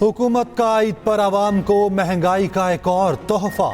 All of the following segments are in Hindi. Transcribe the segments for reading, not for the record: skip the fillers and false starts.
हुकूमत का ईद पर आवाम को महंगाई का एक और तोहफा।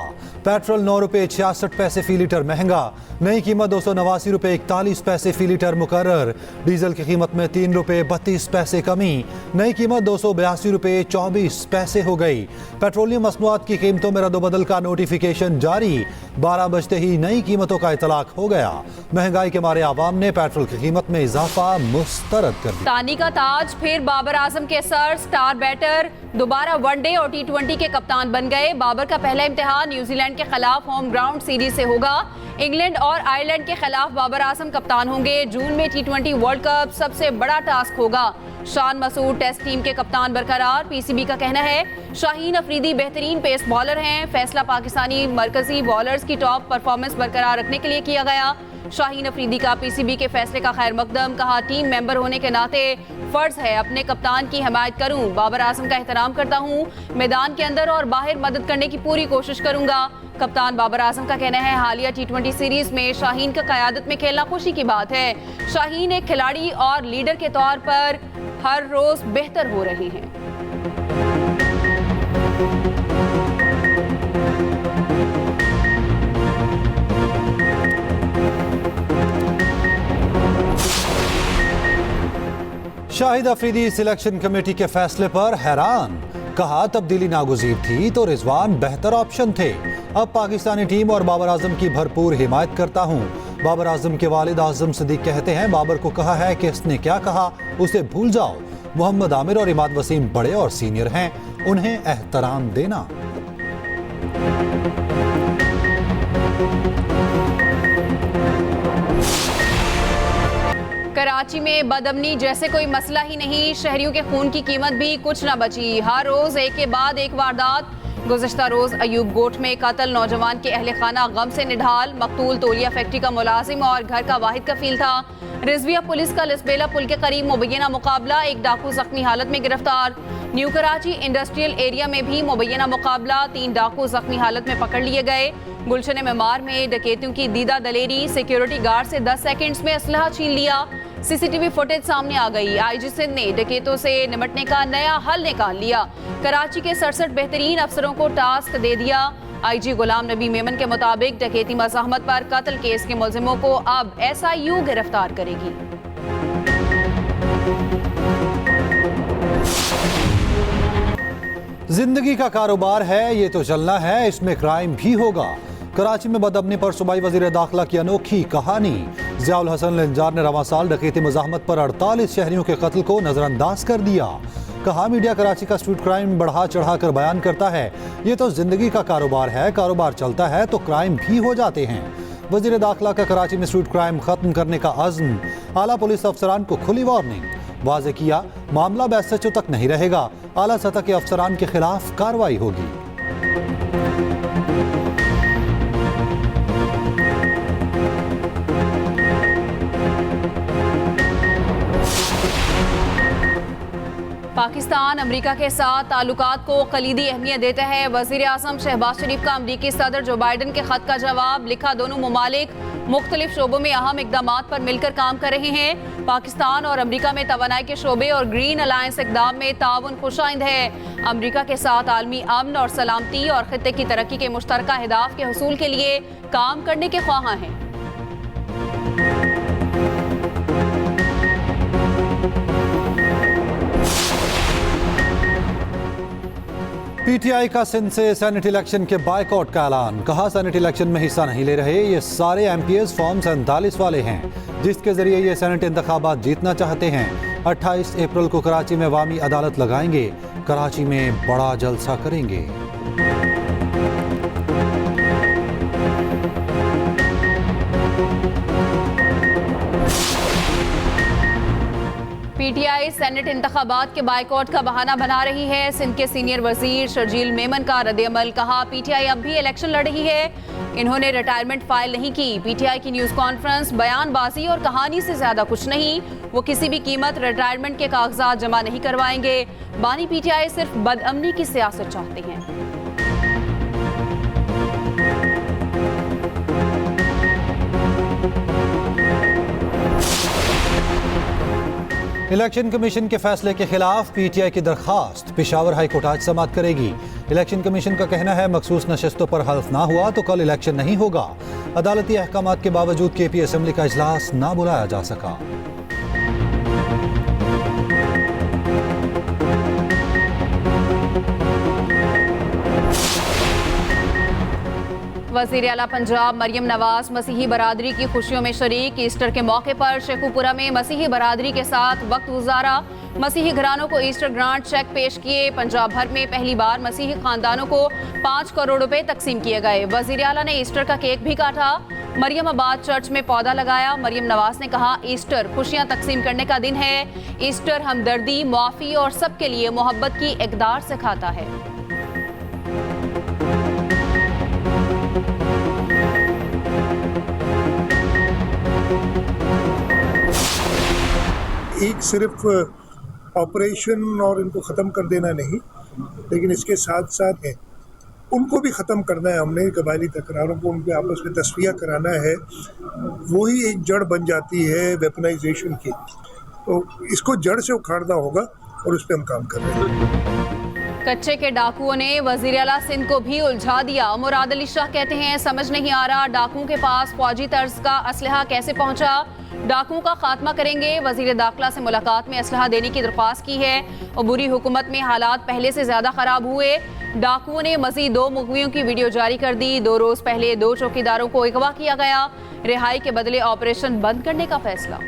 पेट्रोल 9 रुपये 66 पैसे फी लीटर महंगा। नई कीमत 289 रुपये 41 पैसे फी लीटर मुकर्रर। डीजल की कीमत में 3 रुपये 32 पैसे कमी। नई कीमत 282 रुपये 24 पैसे हो गई। पेट्रोलियम मसनूआत की कीमतों में रद्दोबदल का नोटिफिकेशन जारी। 12 बजते ही नई कीमतों का इतलाक हो गया। महंगाई के मारे आवाम ने पेट्रोल की कीमत में इजाफा मुस्तरद कर दिया। तानी का ताज फिर बाबर आजम के सर। स्टार बैटर दोबारा वनडे और T20 के कप्तान बन गए। बाबर का पहला इम्तिहान न्यूजीलैंड के खिलाफ होम ग्राउंड सीरीज से होगा। इंग्लैंड और आयरलैंड के खिलाफ बाबर आजम कप्तान होंगे। जून में T20 वर्ल्ड कप सबसे बड़ा टास्क होगा। शान मसूद टेस्ट टीम के कप्तान बरकरार। पीसीबी का कहना है शाहीन अफरीदी बेहतरीन पेस बॉलर हैं। फैसला पाकिस्तानी मरकजी बॉलर्स की टॉप परफॉर्मेंस बरकरार रखने के लिए किया गया। शाहीन अफरीदी का पीसीबी के फैसले का खैर मकदम। कहा टीम मेंबर होने के नाते फर्ज है अपने कप्तान की हिमायत करूं। बाबर आजम का एहतराम करता हूं। मैदान के अंदर और बाहर मदद करने की पूरी कोशिश करूंगा। कप्तान बाबर आजम का कहना है हालिया T20 सीरीज में शाहीन का क़यादत में खेलना खुशी की बात है। शाहीन एक खिलाड़ी और लीडर के तौर पर हर रोज बेहतर हो रहे हैं। शाहिद अफरीदी सिलेक्शन कमेटी के फैसले पर हैरान। कहा तब्दीली नागुज़ीर थी तो रिजवान बेहतर ऑप्शन थे। अब पाकिस्तानी टीम और बाबर आजम की भरपूर हिमायत करता हूं। बाबर आजम के वालिद आजम सदीक कहते हैं बाबर को कहा है कि इसने क्या कहा उसे भूल जाओ। मोहम्मद आमिर और इमाद वसीम बड़े और सीनियर हैं, उन्हें एहतराम देना। कराची में बदअमनी जैसे कोई मसला ही नहीं। शहरियों के खून की कीमत भी कुछ न बची। हर रोज एक के बाद एक वारदात। गुज़श्ता रोज अयूब गोट में कत्ल। नौजवान के अहले खाना गम से निढाल। मकतूल तोलिया फैक्ट्री का मुलाजिम और घर का वाहिद कफील था। रिजविया पुलिस का लसबेला पुल के करीब मुबैना मुकाबला। एक डाकू जख्मी हालत में गिरफ्तार। न्यू कराची इंडस्ट्रियल एरिया में भी मुबैना मुकाबला। 3 डाकू जख्मी हालत में पकड़ लिए गए। गुलशन मेमार में डकैतियों की दीदा दलेरी। सिक्योरिटी गार्ड से 10 सेकंड्स में असलहा छीन लिया। सीसीटीवी फुटेज सामने आ गई। आईजी सिंध ने डकैतों से निपटने का नया हल निकाल लिया। कराची के 67 बेहतरीन अफसरों को टास्क दे दिया। आईजी गुलाम नबी मेमन के मुताबिक डकैती मज़ाहमत पर कत्ल केस के मुलजिमों को अब SIU गिरफ्तार करेगी। जिंदगी का कारोबार है, ये तो चलना है, इसमें क्राइम भी होगा। कराची में बदअमनी पर सूबाई वज़ीर दाखिला की अनोखी कहानी। ज़ियाउल हसन लंजार ने रवां साल डकैती मज़ाहमत पर 48 शहरियों के कत्ल को नजरअंदाज कर दिया। कहा मीडिया कराची का स्ट्रीट क्राइम बढ़ा चढ़ा कर बयान करता है। ये तो जिंदगी का कारोबार है, कारोबार चलता है तो क्राइम भी हो जाते हैं। वज़ीर दाखिला का कराची में स्ट्रीट क्राइम खत्म करने का अज़्म। आला पुलिस अफसरान को खुली वार्निंग। वाज़े किया मामला बैसचों तक नहीं रहेगा। आला सतह के अफसरान के खिलाफ कार्रवाई होगी। पाकिस्तान अमेरिका के साथ ताल्लुकात को कलीदी अहमियत देता है। वज़ीर आज़म शहबाज शरीफ का अमरीकी सदर जो बाइडन के खत का जवाब। लिखा दोनों मुमालिक मुख्तलिफ शोबों में अहम इकदामात पर मिलकर काम कर रहे हैं। पाकिस्तान और अमेरिका में तवानाई के शोबे और ग्रीन अलायंस इकदाम में ताउन खुशाइंद है। अमेरिका के साथ आलमी अमन और सलामती और खित्ते की तरक्की के मुश्तरका अहदाफ के हसूल के लिए काम करने के ख्वाहां हैं। PTI का सिंध से सेनेट इलेक्शन के बायकॉट का ऐलान। कहा सेनेट इलेक्शन में हिस्सा नहीं ले रहे। ये सारे MPs फॉर्म 47 वाले हैं जिसके जरिए ये सेनेट इंतखाबात जीतना चाहते हैं। 28 अप्रैल को कराची में अवामी अदालत लगाएंगे। कराची में बड़ा जलसा करेंगे। PTI सेनेट इंतखाबात के बायकॉट का बहाना बना रही है। सिंध के सीनियर वजीर शर्जील मेमन का रद्द-ए-अमल। कहा PTI अब भी इलेक्शन लड़ रही है। इन्होंने रिटायरमेंट फाइल नहीं की। PTI की न्यूज़ कॉन्फ्रेंस बयानबाजी और कहानी से ज्यादा कुछ नहीं। वो किसी भी कीमत रिटायरमेंट के कागजात जमा नहीं करवाएंगे। बानी PTI सिर्फ बदअमनी की सियासत चाहते हैं। इलेक्शन कमीशन के फैसले के खिलाफ पीटीआई की दरखास्त पेशावर हाई कोर्ट आज समाअत करेगी। इलेक्शन कमीशन का कहना है मखसूस नशस्तों पर हल्फ ना हुआ तो कल इलेक्शन नहीं होगा। अदालती अहकामात के बावजूद केपी असेंबली का इजलास ना बुलाया जा सका। वज़ीर आला पंजाब मरियम नवाज मसीही बरादरी की खुशियों में शरीक। ईस्टर के मौके पर शेखुपुरा में मसीही बरादरी के साथ वक्त गुजारा। मसीही घरानों को ईस्टर ग्रांट चेक पेश किए। पंजाब भर में पहली बार मसीही खानदानों को 5 करोड़ रुपए तकसीम किए गए। वज़ीर आला ने ईस्टर का केक भी काटा। मरियमाबाद चर्च में पौधा लगाया। मरियम नवाज ने कहा, ईस्टर खुशियां तकसीम करने का दिन है। ईस्टर हमदर्दी, मुआफ़ी और सबके लिए मोहब्बत की इक़दार सिखाता है। एक सिर्फ ऑपरेशन और इनको ख़त्म कर देना नहीं, लेकिन इसके साथ साथ उनको भी ख़त्म करना है। हमने कबायली तकरारों को उनके आपस में तस्फिया कराना है। वही एक जड़ बन जाती है वेपनाइजेशन की, तो इसको जड़ से उखाड़ना होगा और उस पर हम काम कर रहे हैं। कच्चे के डाकुओं ने वज़ीर आला सिंध को भी उलझा दिया। मुराद अली शाह कहते हैं, समझ नहीं आ रहा डाकुओं के पास फौजी तर्ज का असलहा कैसे पहुंचा। डाकुओं का खात्मा करेंगे। वज़ीर दाखिला से मुलाकात में असलहा देने की दरख्वास्त की है। अबूरी हुकूमत में हालात पहले से ज़्यादा ख़राब हुए। डाकुओं ने मज़ीद 2 मुग़वियों की वीडियो जारी कर दी। 2 रोज़ पहले 2 चौकीदारों को अगवा किया गया। रिहाई के बदले ऑपरेशन बंद करने का फैसला।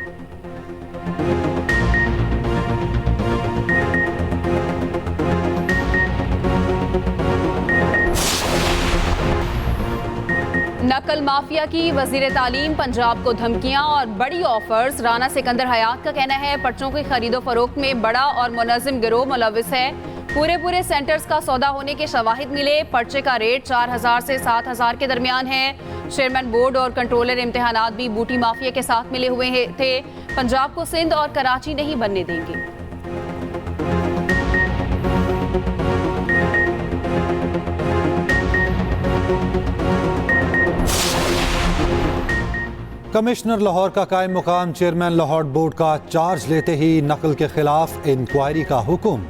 नकल माफिया की वज़ीर तालीम पंजाब को धमकियां और बड़ी ऑफर्स। राना सिकंदर हयात का कहना है, पर्चों की खरीदो फरोख्त में बड़ा और मुनज़्ज़म गिरोह मुलव्विस है। पूरे सेंटर्स का सौदा होने के शवाहिद मिले। पर्चे का रेट 4000 से 7000 के दरमियान है। चेयरमैन बोर्ड और कंट्रोलर इम्तिहानात भी बूटी माफिया के साथ मिले हुए थे। पंजाब को सिंध और कराची नहीं बनने देंगे। कमिश्नर लाहौर का कायम मुकाम चेयरमैन लाहौर बोर्ड का चार्ज लेते ही नकल के खिलाफ इंक्वायरी का हुक्म।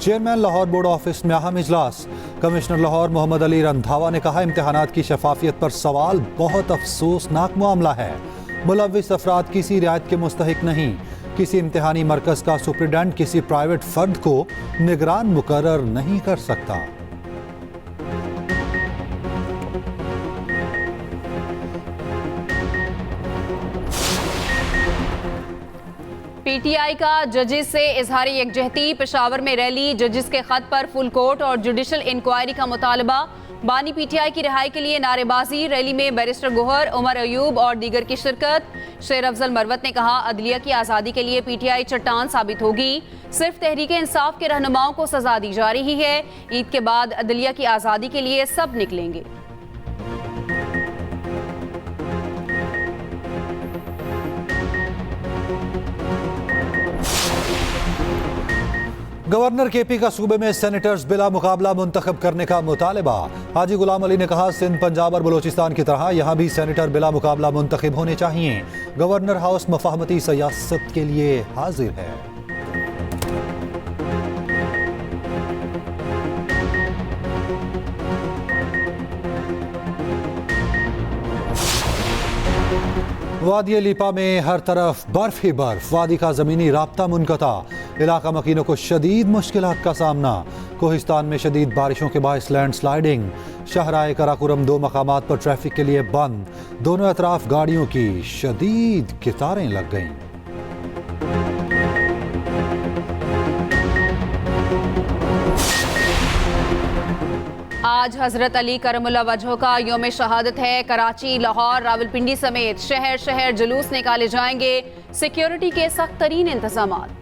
चेयरमैन लाहौर बोर्ड ऑफिस में अहम इजलास। कमिश्नर लाहौर मोहम्मद अली रंधावा ने कहा, इम्तिहानात की शफाफियत पर सवाल बहुत अफसोसनाक मामला है। मुलव्विस अफराद किसी रियायत के मुस्तहिक नहीं। किसी इम्तिहानी मरकज़ का सुप्रीडेंट किसी प्राइवेट फर्द को निगरान मुकर्रर नहीं कर सकता। पीटीआई का जजेस से इजहार यकजहती। पेशावर में रैली। जजेस के खत पर फुल कोर्ट और जुडिशल इंक्वायरी का मुतालबा। बानी पीटीआई की रिहाई के लिए नारेबाजी। रैली में बैरिस्टर गोहर, उमर अयूब और दीगर की शिरकत। शेर अफजल मरवत ने कहा, अदलिया की आज़ादी के लिए पीटीआई चट्टान साबित होगी। सिर्फ तहरीक इंसाफ के रहनुमाओं को सजा दी जा रही है। ईद के बाद अदलिया की आज़ादी के लिए सब निकलेंगे। गवर्नर केपी का सूबे में सेनेटर्स बिला मुकाबला मुंतखब करने का मुतालबा। हाजी गुलाम अली ने कहा, सिंध, पंजाब और बलोचिस्तान की तरह यहाँ भी सेनेटर बिला मुकाबला मुंतखब होने चाहिए। गवर्नर हाउस मफाहमती सियासत के लिए हाजिर है। वादी लीपा में हर तरफ बर्फ ही बर्फ। वादी का जमीनी राब्ता मुनक़ता। इलाका मकीनों को शदीद मुश्किलात का सामना। कोहिस्तान में शदीद बारिशों के बायस लैंड स्लाइडिंग। शाहराए कराकोरम 2 मकामात पर ट्रैफिक के लिए बंद। दोनों अतराफ गाड़ियों की शदीद कतारें लग गईं। आज हजरत अली करमुल्लाह वजह का यौम शहादत है। कराची, लाहौर, रावलपिंडी समेत शहर शहर जुलूस निकाले जाएंगे। सिक्योरिटी के सख्त तरीन इंतजामात।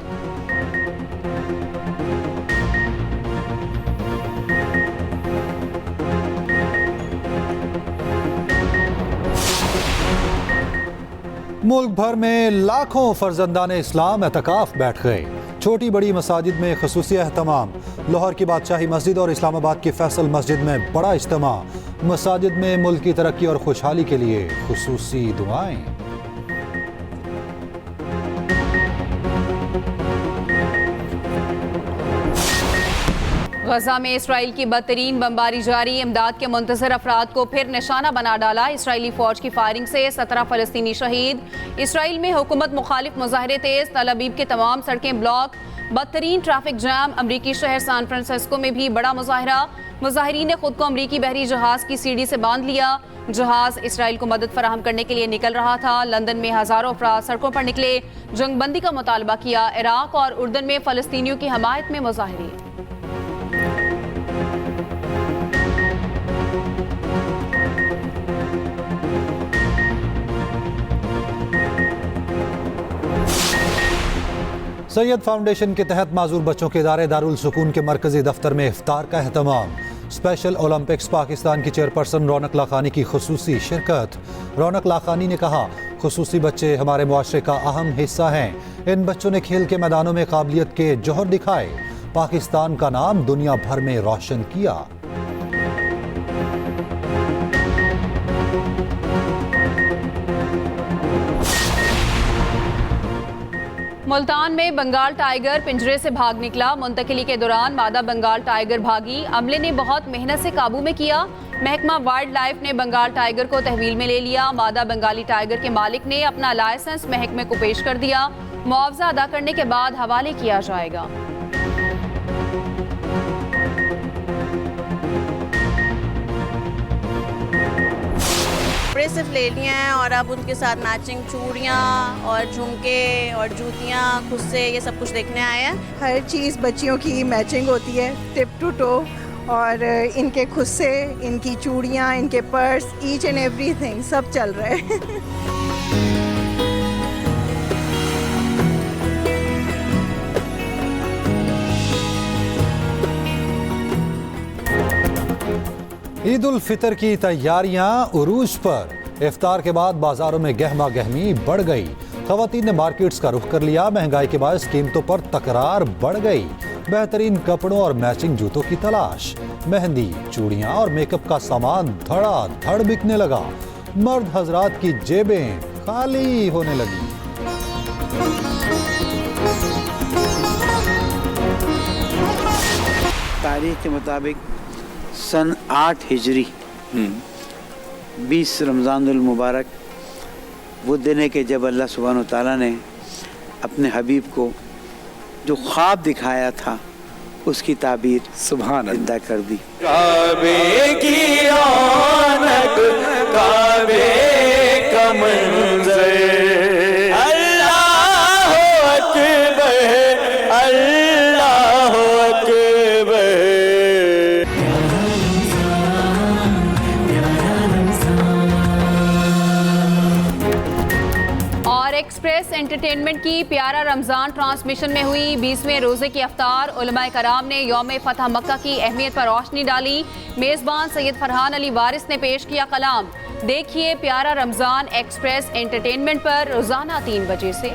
मुल्क भर में लाखों फर्जंदान इस्लाम एतकाफ बैठ गए। छोटी बड़ी मसाजिद में खसूसी एहतमाम। लाहौर की बादशाही मस्जिद और इस्लामाबाद की फैसल मस्जिद में बड़ा इज्तिमा। मसाजिद में मुल्क की तरक्की और खुशहाली के लिए खुसूसी दुआएं। गजा में इसराइल की बदतरीन बमबारी जारी, इमदाद के मुंतजर अफराद को फिर निशाना बना डाला। इसराइली फौज की फायरिंग से 17 फलस्तीनी शहीद। इसराइल में हुकूमत मुखालिफ मुजाहरे तेज, तल अबीब के तमाम सड़कें ब्लॉक, बदतरीन ट्रैफिक जाम। अमरीकी शहर सैन फ्रांसिस्को में भी बड़ा मुजाहरा, मुजाहिरीन ने खुद को अमरीकी बहरी जहाज की सीढ़ी से बांध लिया। जहाज इसराइल को मदद फराहम करने के लिए निकल रहा था। लंदन में हजारों अफराद सड़कों पर निकले, जंगबंदी का मुतालबा किया। इराक और उर्दन में फलस्तीनियों की हमायत में मुजाहरे। सैयद फाउंडेशन के तहत माजूर बच्चों के इदारे दारुल सुकून के मरकजी दफ्तर में इफ्तार का एहतमाम। स्पेशल ओलंपिक्स पाकिस्तान की चेयरपर्सन रौनक लाखानी की खुसूसी शिरकत। रौनक लाखानी ने कहा, खुसूसी बच्चे हमारे मुआशरे का अहम हिस्सा हैं। इन बच्चों ने खेल के मैदानों में काबिलियत के जौहर दिखाए, पाकिस्तान का नाम दुनिया भर में रोशन किया। मुल्तान में बंगाल टाइगर पिंजरे से भाग निकला। मुंतकिली के दौरान मादा बंगाल टाइगर भागी, अमले ने बहुत मेहनत से काबू में किया। महकमा वाइल्ड लाइफ ने बंगाल टाइगर को तहवील में ले लिया। मादा बंगाली टाइगर के मालिक ने अपना लाइसेंस महकमे को पेश कर दिया। मुआवजा अदा करने के बाद हवाले किया जाएगा। कपड़े सिर्फ ले लिए हैं और अब उनके साथ मैचिंग चूड़ियाँ और झुमके और जूतियाँ खुद से ये सब कुछ देखने आए हैं। हर चीज़ बच्चियों की मैचिंग होती है टिप टू टो, और इनके खुद से इनकी चूड़ियाँ, इनके पर्स, ईच एंड एवरीथिंग सब चल रहा है। ईद उल फितर की तैयारियां उरूज पर। इफ्तार के बाद बाजारों में गहमा गहमी बढ़ गई। खवातीन ने मार्केट्स का रुख कर लिया। महंगाई के बायस कीमतों पर तकरार बढ़ गई। बेहतरीन कपड़ों और मैचिंग जूतों की तलाश। मेहंदी, चूड़ियां और मेकअप का सामान धड़ाधड़ बिकने लगा। मर्द हजरात की जेबें खाली होने लगी। तारीख के मुताबिक सन 8 हिजरी 20 रमज़ानुल मुबारक वो दिन है कि जब अल्लाह सुब्हान तआला ने अपने हबीब को जो ख्वाब दिखाया था उसकी ताबीर सुभान अल्लाह कर दी। काबे की रौनक, काबे का मंज़र, अल्लाह अकबर, अल्लाह अकबर। और एक्सप्रेस एंटरटेनमेंट की प्यारा रमज़ान ट्रांसमिशन में हुई 20वें रोज़े की अफ्तार। उलमाए कराम ने यौम फतह मक्का की अहमियत पर रोशनी डाली। मेज़बान सैयद फरहान अली वारिस ने पेश किया कलाम। देखिए प्यारा रमज़ान एक्सप्रेस एंटरटेनमेंट पर रोज़ाना 3 बजे से।